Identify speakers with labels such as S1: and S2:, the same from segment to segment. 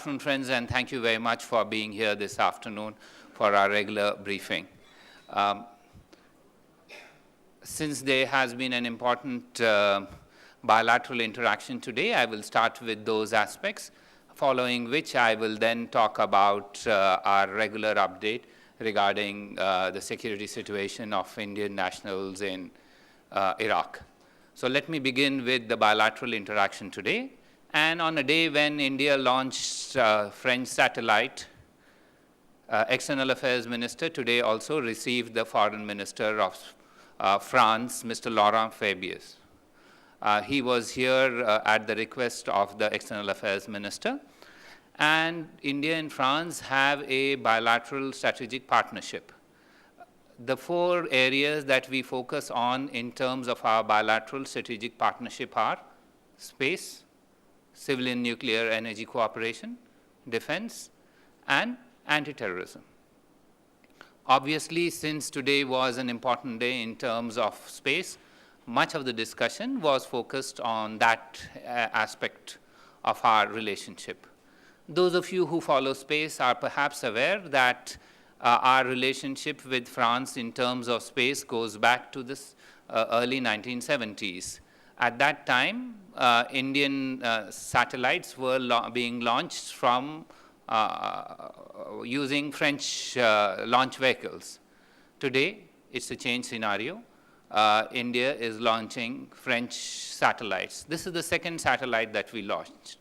S1: afternoon, friends, and thank you very much for being here this afternoon for our regular briefing. Since there has been an important bilateral interaction today, I will start with those aspects, following which I will then talk about our regular update regarding the security situation of Indian nationals in Iraq. So let me begin with the bilateral interaction today. And on a day when India launched French satellite, External Affairs Minister today also received the Foreign Minister of France, Mr. Laurent Fabius. He was here at the request of the External Affairs Minister. And India and France have a bilateral strategic partnership. The 4 areas that we focus on in terms of our bilateral strategic partnership are space, civilian nuclear energy cooperation, defense, and anti-terrorism. Obviously, since today was an important day in terms of space, much of the discussion was focused on that aspect of our relationship. Those of you who follow space are perhaps aware that our relationship with France in terms of space goes back to the early 1970s. At that time, Indian satellites were being launched from using French launch vehicles. Today, it's a changed scenario. India is launching French satellites. This is the second satellite that we launched.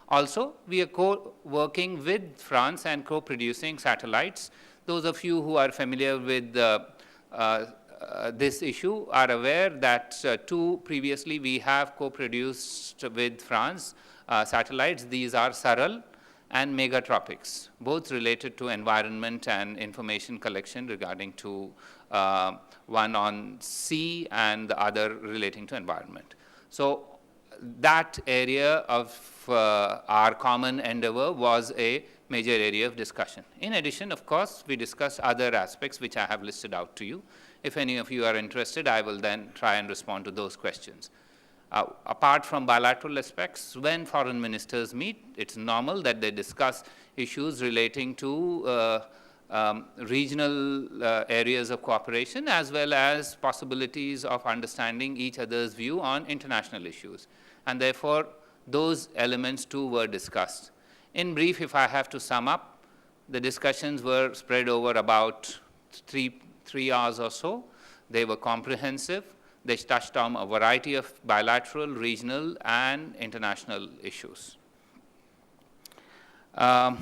S1: Also, we are working with France and co-producing satellites. Those of you who are familiar with this issue are aware that previously we have co-produced with France satellites. These are SARAL and Megatropics, both related to environment and information collection regarding to one on sea and the other relating to environment. So that area of our common endeavor was a major area of discussion. In addition, of course, we discussed other aspects which I have listed out to you. If any of you are interested, I will then try and respond to those questions. Apart from bilateral aspects, when foreign ministers meet, it's normal that they discuss issues relating to regional areas of cooperation, as well as possibilities of understanding each other's view on international issues. And therefore, those elements too were discussed. In brief, if I have to sum up, the discussions were spread over about three hours or so. They were comprehensive. They touched on a variety of bilateral, regional, and international issues. Now,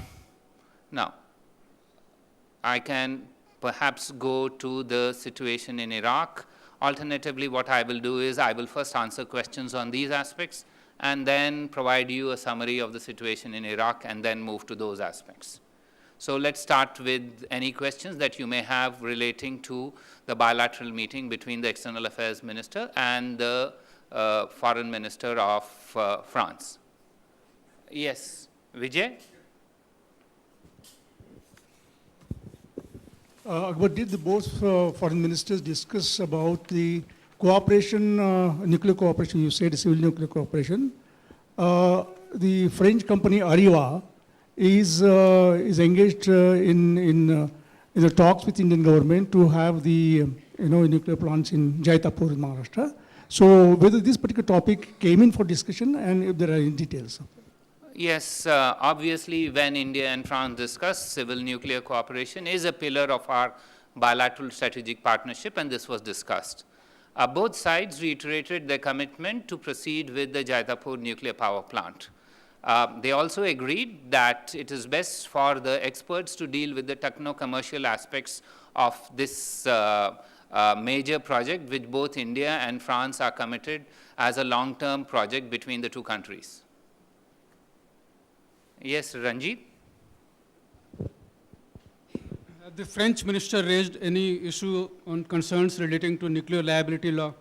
S1: I can perhaps go to the situation in Iraq. Alternatively, what I will do is I will first answer questions on these aspects and then provide you a summary of the situation in Iraq and then move to those aspects. So let's start with any questions that you may have relating to the bilateral meeting between the External Affairs Minister and the Foreign Minister of France. Yes, Vijay?
S2: Akbar, did both foreign ministers discuss about the cooperation, nuclear cooperation, you said civil nuclear cooperation? The French company Areva is engaged in the talks with Indian government to have the nuclear plants in Jaitapur in Maharashtra. So whether this particular topic came in for discussion and if there are any details.
S1: Yes, obviously when India and France discuss, civil nuclear cooperation is a pillar of our bilateral strategic partnership, and this was discussed. Both sides reiterated their commitment to proceed with the Jaitapur nuclear power plant. They also agreed that it is best for the experts to deal with the techno-commercial aspects of this major project, which both India and France are committed as a long-term project between the two countries. Yes, Ranjit?
S3: Have the French minister raised any issue on concerns relating to nuclear liability law?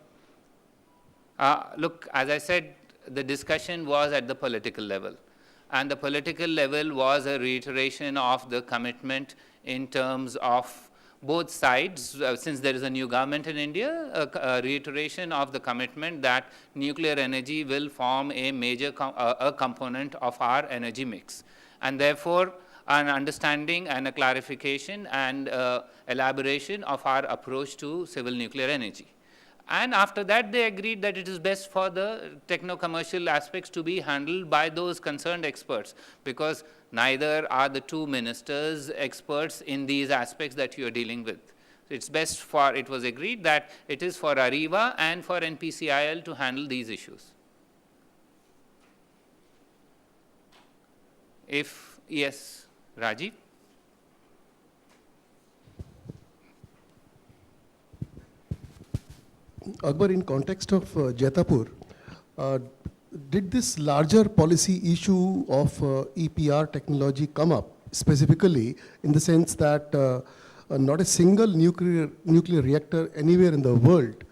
S1: Look, as I said, the discussion was at the political level. And the political level was a reiteration of the commitment in terms of both sides, since there is a new government in India, a reiteration of the commitment that nuclear energy will form a major component of our energy mix. and therefore an understanding and a clarification and elaboration of our approach to civil nuclear energy. And after that, they agreed that it is best for the techno-commercial aspects to be handled by those concerned experts, because neither are the two ministers experts in these aspects that you are dealing with. So it's best for, it was agreed that it is for Areva and for NPCIL to handle these issues. If yes, Rajiv?
S4: Akbar, in context of Jaitapur, did this larger policy issue of EPR technology come up specifically in the sense that not a single nuclear reactor anywhere in the world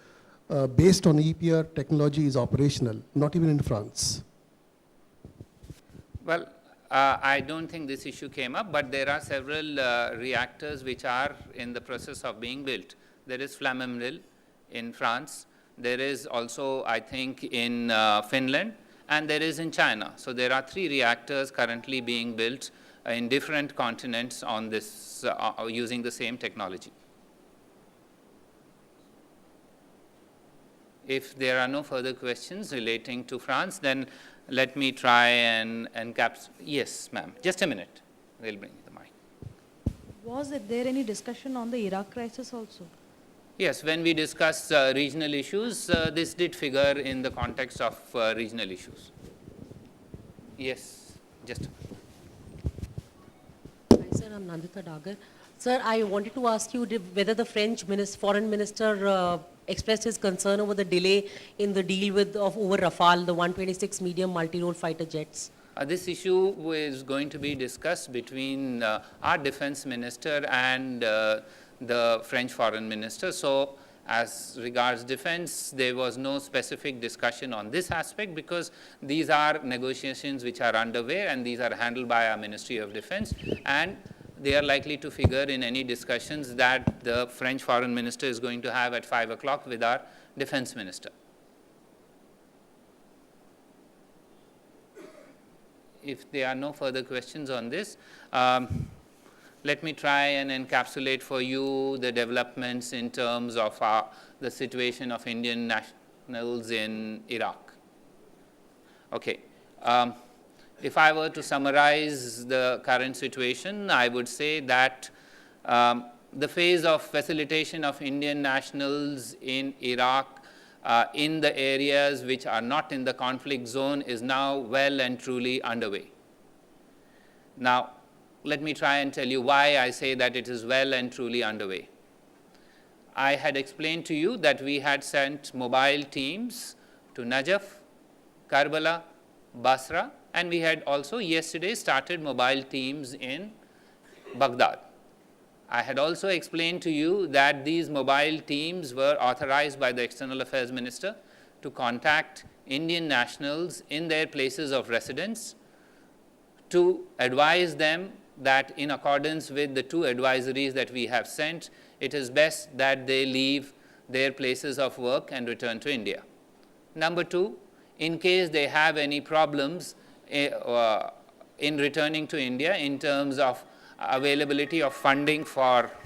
S4: based on EPR technology is operational, not even in France?
S1: Well, I don't think this issue came up, but there are several reactors which are in the process of being built. There is Flamanville in France, there is also, I think, in Finland, and there is in China. So there are 3 reactors currently being built in different continents on this, using the same technology. If there are no further questions relating to France, then let me try and encapsulate. Yes, ma'am. Just a minute. We'll bring you the mic.
S5: Was there any discussion on the Iraq crisis also?
S1: Yes, when we discuss regional issues, this did figure in the context of regional issues. Yes, just a minute.
S6: Hi, sir. I'm Nandita Dagar. Sir, I wanted to ask you whether the French foreign minister expressed his concern over the delay in the deal over Rafale, the 126 medium multi-role fighter jets.
S1: This issue is going to be discussed between our defense minister and the French foreign minister. So as regards defense, there was no specific discussion on this aspect, because these are negotiations which are underway, and these are handled by our Ministry of Defense, and they are likely to figure in any discussions that the French foreign minister is going to have at 5 o'clock with our defense minister. If there are no further questions on this, let me try and encapsulate for you the developments in terms of the situation of Indian nationals in Iraq. Okay. If I were to summarize the current situation, I would say that the phase of facilitation of Indian nationals in Iraq in the areas which are not in the conflict zone is now well and truly underway. Now, let me try and tell you why I say that it is well and truly underway. I had explained to you that we had sent mobile teams to Najaf, Karbala, Basra, and we had also yesterday started mobile teams in Baghdad. I had also explained to you that these mobile teams were authorized by the External Affairs Minister to contact Indian nationals in their places of residence to advise them that in accordance with the 2 advisories that we have sent, it is best that they leave their places of work and return to India. Number 2, in case they have any problems in returning to India in terms of availability of funding for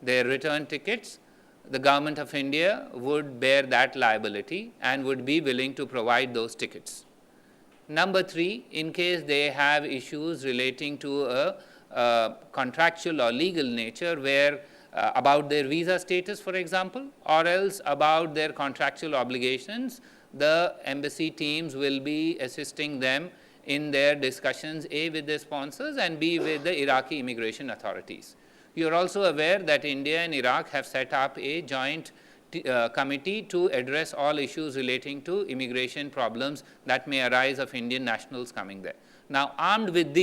S1: their return tickets, the government of India would bear that liability and would be willing to provide those tickets. Number 3, in case they have issues relating to a contractual or legal nature where about their visa status, for example, or else about their contractual obligations, the embassy teams will be assisting them in their discussions, A, with their sponsors, and B, with the Iraqi immigration authorities. You are also aware that India and Iraq have set up a joint committee to address all issues relating to immigration problems that may arise of Indian nationals coming there. Now, armed with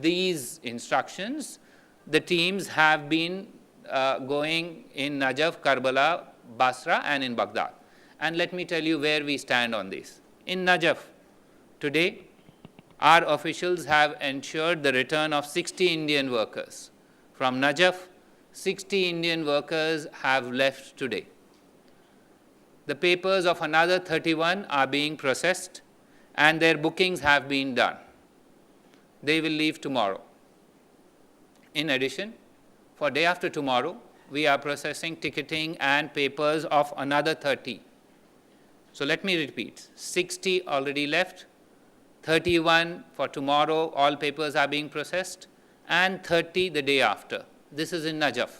S1: these instructions, the teams have been going in Najaf, Karbala, Basra, and in Baghdad. And let me tell you where we stand on this. In Najaf, today, our officials have ensured the return of 60 Indian workers. From Najaf, 60 Indian workers have left today. The papers of another 31 are being processed, and their bookings have been done. They will leave tomorrow. In addition, for day after tomorrow, we are processing ticketing and papers of another 30. So let me repeat, 60 already left, 31 for tomorrow, all papers are being processed, and 30 the day after. This is in Najaf.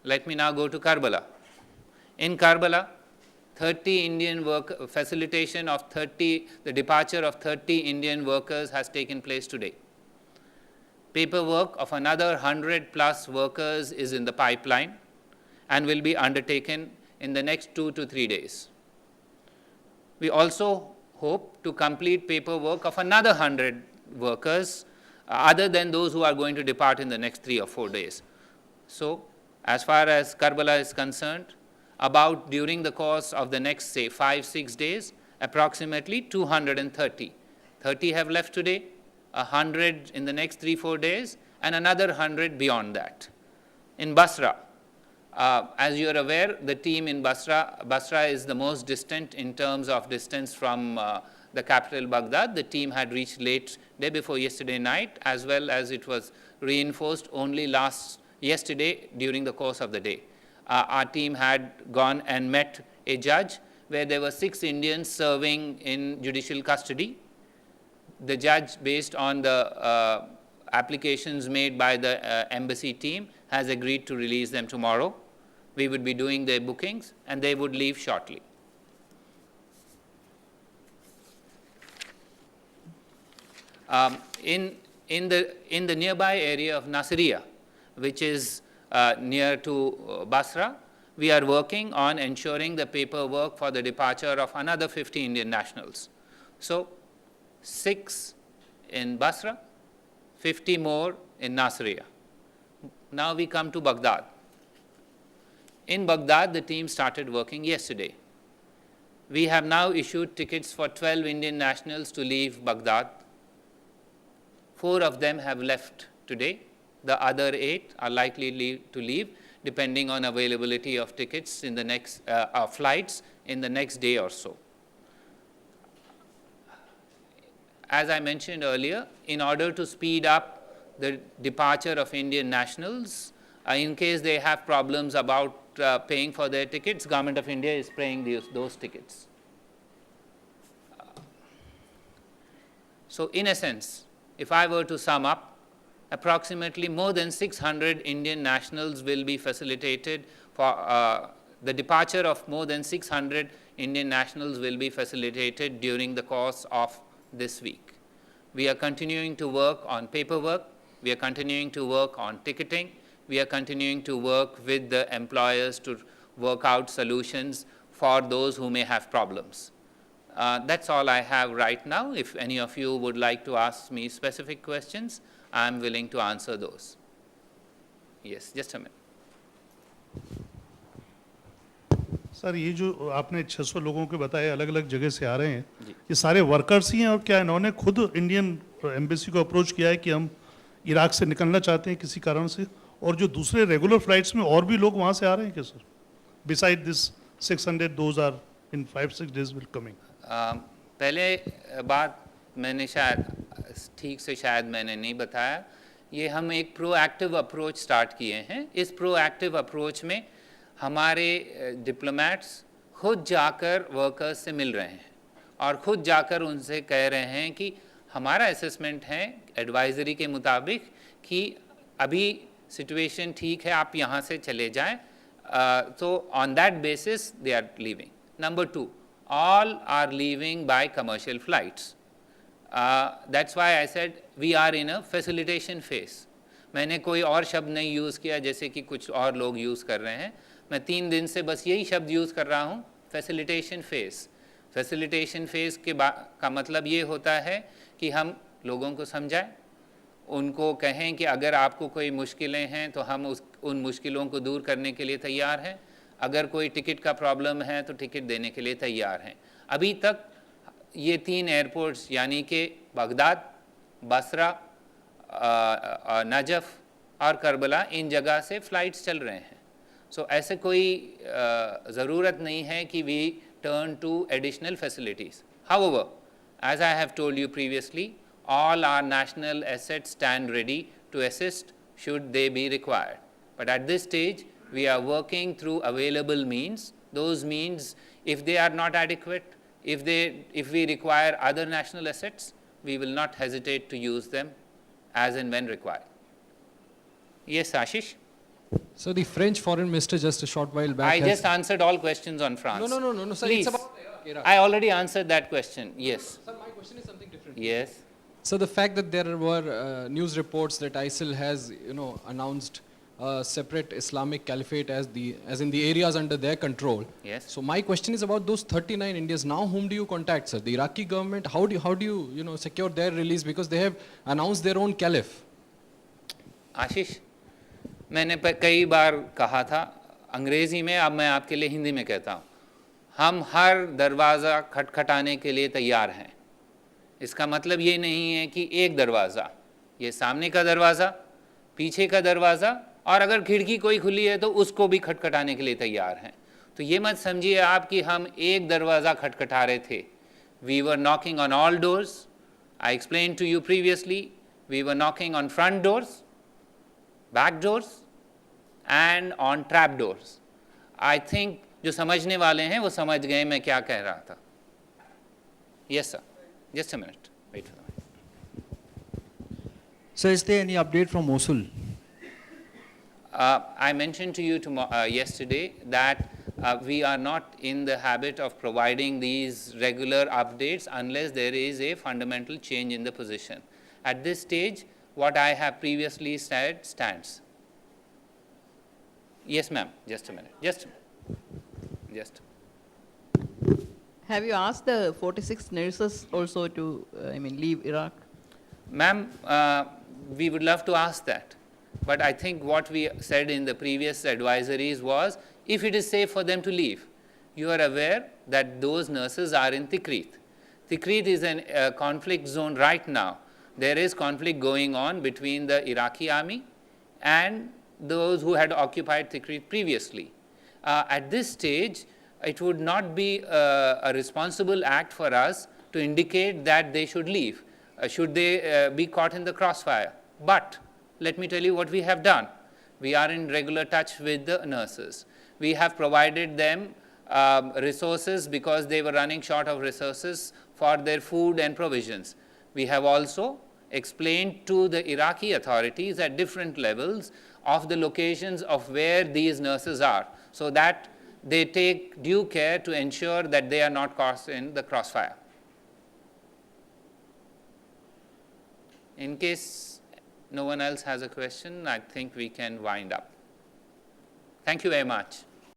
S1: Let me now go to Karbala. In Karbala, 30 Indian work facilitation of 30, the departure of 30 Indian workers has taken place today. Paperwork of another 100 plus workers is in the pipeline and will be undertaken in the next 2 to 3 days. We also hope to complete paperwork of another 100 workers other than those who are going to depart in the next 3 or 4 days. So, as far as Karbala is concerned, about during the course of the next, say, 5-6 days, approximately 230. 30 have left today, 100 in the next 3-4 days, and another 100 beyond that. In Basra, as you are aware, the team in Basra is the most distant in terms of distance from the capital Baghdad. The team had reached late day before yesterday night, as well as it was reinforced only yesterday during the course of the day. Our team had gone and met a judge where there were 6 Indians serving in judicial custody. The judge, based on the applications made by the embassy team, has agreed to release them tomorrow. We would be doing their bookings, and they would leave shortly. In the nearby area of Nasiriyah, which is near to Basra, we are working on ensuring the paperwork for the departure of another 50 Indian nationals. So, 6 in Basra, 50 more in Nasiriyah. Now we come to Baghdad. In Baghdad, the team started working yesterday. We have now issued tickets for 12 Indian nationals to leave Baghdad. 4 of them have left today. The other 8 are likely to leave, depending on availability of tickets in the next flights in the next day or so. As I mentioned earlier, in order to speed up the departure of Indian nationals, in case they have problems about paying for their tickets, Government of India is paying those tickets. So in a sense, if I were to sum up, approximately more than 600 Indian nationals will be facilitated for the departure of more than 600 Indian nationals will be facilitated during the course of this week. We are continuing to work on paperwork. We are continuing to work on ticketing. We are continuing to work with the employers to work out solutions for those who may have problems. That's all I have right now. If any of you would like to ask me specific questions, I am willing to answer those. Yes, just a minute.
S7: Sir, ये जो आपने 600 लोगों के बताए अलग अलग जगह से आ रहे हैं, ये सारे वर्कर्स ही हैं, और क्या इन्होंने खुद इंडियन एम्बेसी को अप्रोच किया है कि हम इराक से निकलना चाहते हैं किसी कारण से, और जो दूसरे रेगुलर फ्लाइट्स में और भी लोग वहाँ से आ रहे हैं क्या sir? Beside this 600, those are in 5-6 days will coming.
S1: पहले बात मैंने ठीक से शायद मैंने नहीं बताया, ये हम एक प्रोएक्टिव अप्रोच स्टार्ट किए हैं. इस प्रोएक्टिव अप्रोच में हमारे डिप्लोमेट्स खुद जाकर वर्कर्स से मिल रहे हैं और खुद जाकर उनसे कह रहे हैं कि हमारा असेसमेंट है एडवाइजरी के मुताबिक कि अभी सिचुएशन ठीक है, आप यहाँ से चले जाएं. तो on that basis they are leaving. Number 2, all are leaving by commercial flights. That's why I said we are in a facilitation phase. मैंने कोई और शब्द नहीं यूज़ किया जैसे कि कुछ और लोग यूज़ कर रहे हैं. मैं 3 दिन से बस यही शब्द यूज़ कर रहा हूँ, फैसिलिटेशन फेज़. फैसिलिटेशन फेज़ का मतलब ये होता है कि हम लोगों को समझाएं, उनको कहें कि अगर आपको कोई मुश्किलें हैं तो हम उन मुश्किलों को दूर करने के लिए तैयार हैं. अगर कोई टिकट का प्रॉब्लम है तो टिकट देने के लिए तैयार हैं. अभी तक ये 3 एयरपोर्ट्स यानी कि बगदाद, बसरा, नजफ़ और करबला, इन जगह से फ़्लाइट्स चल रहे हैं. So ऐसे कोई ज़रूरत नहीं है कि we turn to additional facilities. However, as I have told you previously, all our national assets stand ready to assist should they be required. But at this stage, we are working through available means. Those means, if they are not adequate, if we require other national assets, we will not hesitate to use them as and when required. Yes, Ashish?
S8: So the French foreign minister just a short while back
S1: I
S8: has-
S1: just answered all questions on France.
S8: No, sir,
S1: Please.
S8: it's about Iraq.
S1: I already answered that question. Yes.
S8: Sir, my question is something different.
S1: Yes.
S8: So the fact that there were news reports that ISIL has, announced a separate Islamic caliphate as in the areas under their control.
S1: Yes.
S8: So my question is about those 39 Indians. Now, whom do you contact, sir? The Iraqi government? How do you secure their release, because they have announced their own caliph?
S1: आशीष, मैंने कई बार कहा था अंग्रेजी में, अब मैं आपके लिए हिंदी में कहता हूँ, हम हर दरवाज़ा खटखटाने के लिए तैयार हैं. इसका मतलब ये नहीं है कि एक दरवाज़ा, ये सामने का दरवाज़ा, पीछे का दरवाज़ा, और अगर खिड़की कोई खुली है तो उसको भी खटखटाने के लिए तैयार हैं. तो ये मत समझिए आप कि हम एक दरवाज़ा खटखटा रहे थे. We were knocking on all doors. I explained to you previously, we were knocking on front doors, back doors and on trap doors. I think जो समझने वाले हैं वो समझ गए मैं क्या कह रहा था. Yes, sir. Just a minute. Wait for the mic.
S9: So is there any update from Mosul?
S1: I mentioned to you yesterday that we are not in the habit of providing these regular updates unless there is a fundamental change in the position. At this stage, what I have previously said stands. Yes, ma'am. Just a minute. Just.
S10: Have you asked the 46 nurses also to, leave Iraq?
S1: Ma'am, we would love to ask that. But I think what we said in the previous advisories was, if it is safe for them to leave. You are aware that those nurses are in Tikrit. Tikrit is a conflict zone right now. There is conflict going on between the Iraqi army and those who had occupied Tikrit previously. At this stage, it would not be a responsible act for us to indicate that they should leave, should they be caught in the crossfire. But let me tell you what we have done. We are in regular touch with the nurses. We have provided them resources because they were running short of resources for their food and provisions. We have also explained to the Iraqi authorities at different levels of the locations of where these nurses are, so that they take due care to ensure that they are not caught in the crossfire. In case no one else has a question, I think we can wind up. Thank you very much.